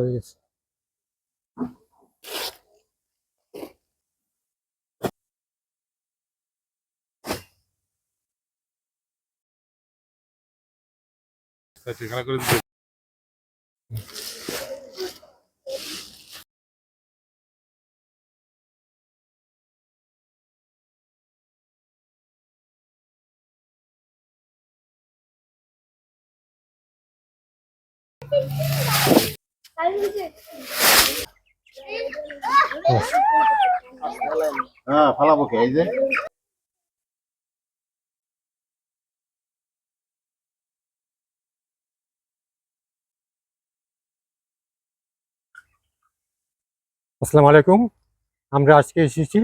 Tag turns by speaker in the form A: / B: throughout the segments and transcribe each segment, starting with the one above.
A: হয়ে গেছে।
B: ঠিকানা করে দিতে
C: হ্যাঁ ফালাবো কে এই যে
A: আসসালামু আলাইকুম। আমরা আজকে এসেছি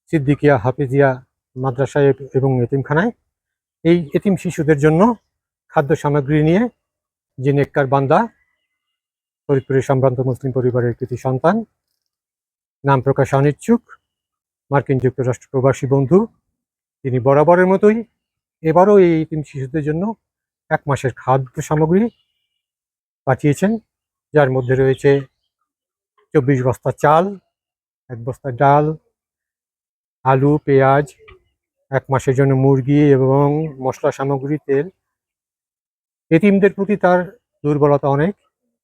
A: সিদ্দিকিয়া হাফিজিয়া মাদ্রাসায় এবং এতিমখানায় এই এতিম শিশুদের জন্য খাদ্য সামগ্রী নিয়ে। যে নেককার বান্দা, ফরিদপুরের সম্ভ্রান্ত মুসলিম পরিবারের কৃতি সন্তান, নাম প্রকাশ অনিচ্ছুক, মার্কিন যুক্তরাষ্ট্র প্রবাসী বন্ধু, তিনি বরাবরের মতোই এবারও এই এতিম শিশুদের জন্য 1 মাসের খাদ্য সামগ্রী পাঠিয়েছেন, যার মধ্যে রয়েছে 24 বস্তা চাল, 1 বস্তা ডাল, আলু, পেঁয়াজ, 1 মাসের জন্য মুরগি এবং মশলা সামগ্রী, তেল। এতিমদের প্রতি তার দুর্বলতা অনেক।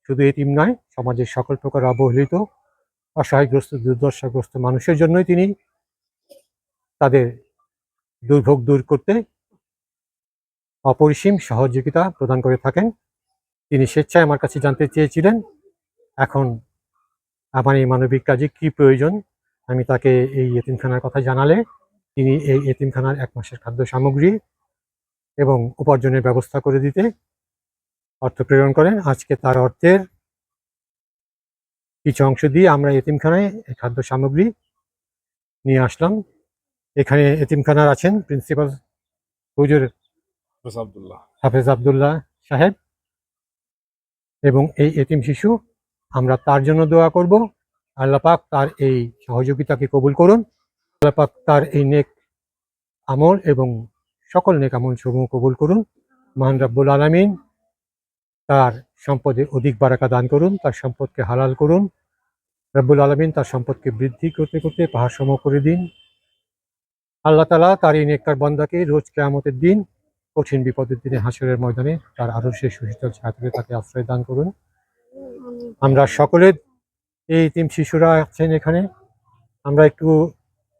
A: শুধু এতিম নয়, সমাজের সকল প্রকার অবহেলিত, অসহায়গ্রস্ত, দুর্দশাগ্রস্ত মানুষের জন্যই তিনি তাদের দুর্ভোগ দূর করতে অপরিসীম সহযোগিতা প্রদান করে থাকেন। তিনি স্বেচ্ছায় আমার কাছে জানতে চেয়েছিলেন এখন আমার এই মানবিক কাজে কী প্রয়োজন। আমি তাকে এই এতিমখানার কথা জানালে তিনি এই এতিমখানার 1 মাসের খাদ্য সামগ্রী এবং উপার্জনের ব্যবস্থা করে দিতে অর্থ প্রেরণ করেন। আজকে তার অর্থের কিছু অংশ দিয়ে আমরা এতিমখানায় খাদ্য সামগ্রী নিয়ে আসলাম। এখানে এতিমখানার আছেন প্রিন্সিপাল হুজুর হাফেজ আবদুল্লাহ সাহেব, এবং এই এতিম শিশু, আমরা তার জন্য দোয়া করব। আল্লাহ পাক তার এই সহযোগিতাকে কবুল করুন। আল্লাহ পাক তার এই নেক আমল এবং সকল নেক আমল সমূহ কবুল করুন। মহান রব্বুল আলামিন তার সম্পদে অধিক বারাকা দান করুন, তার সম্পদকে হালাল করুন। রব্বুল আলামিন তার সম্পদকে বৃদ্ধি করতে করতে পাহাড় সম করে দিন। আল্লাহ তাআলা তার এই নেককার বান্দাকে রোজ কিয়ামতের দিন, কঠিন বিপদের দিনে, হাসরের ময়দানে তার আরশের সুশীতল ছায়াতলে তাকে আশ্রয় দান করুন। আমরা সকলে, এই এতিম শিশুরা আছেন এখানে,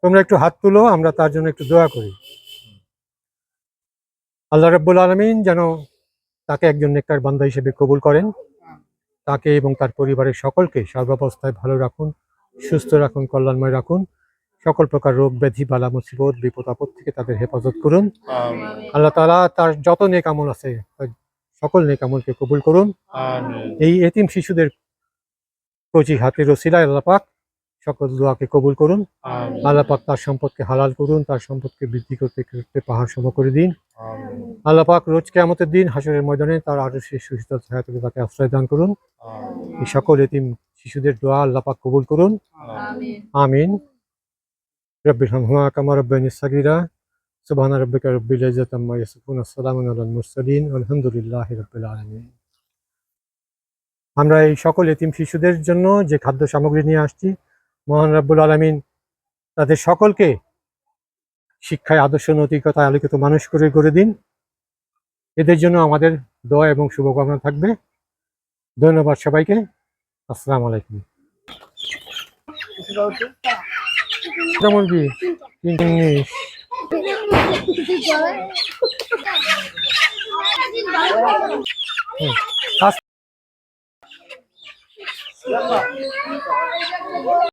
A: তোমরা একটু হাত তুলো, আমরা তার জন্য একটু দোয়া করি। আল্লাহ রাব্বুল আলামিন যেন তাকে একজন নেককার বান্দা হিসেবে কবুল করেন, তাকে এবং তার পরিবারের সকলকে সর্বাবস্থায় ভালো রাখুন, সুস্থ রাখুন, কল্যাণময় রাখুন। সকল প্রকার রোগ ব্যাধি, বালা মুসিবত, বিপদ আপদ থেকে তাদের হেফাজত করুন। আল্লাহ তাআলা তার যত নেক আমল আছে সকল নেক আমলকে কবুল করুন। এই এতিম শিশুদের কচি হাতের ওসিলায় আল্লাহ পাক সকল দোয়াকে কবুল করুন। আল্লাহ পাক তার সম্পদকে হালাল করুন, তার সম্পদকে বৃদ্ধি করতে করতে পাহাড় সম করে দিন। আল্লাহ পাক রোজ কিয়ামতের দিন হাসরের ময়দানে তার আরশের সুশীতল ছায়াতলে তাকে আশ্রয় দান করুন। এই সকল এতিম শিশুদের দোয়া আল্লাহ পাক কবুল করুন। আমিন। রব্বির হামহুমা কামা রাব্বায়ানি সাগীরা। সুবহানা রাব্বিকা রাব্বিল ইজ্জাতি আম্মা ইয়াসিফুন, ওয়াসসালামুন আলাল মুরসালিন, আলহামদুলিল্লাহি রাব্বিল আলামিন। আমরা এই সকল এতিম শিশুদের জন্য যে খাদ্য সামগ্রী নিয়ে আসছি, মহান রব্বুল আলামিন তাদের সকলকে শিক্ষায়, আদর্শ, নৈতিকতায় আলোকিত মানুষ করে গড়ে দিন। এদের জন্য আমাদের দোয়া এবং শুভকামনা থাকবে। ধন্যবাদ সবাইকে। আসসালামু আলাইকুম। মুরগি 3 জিনিস।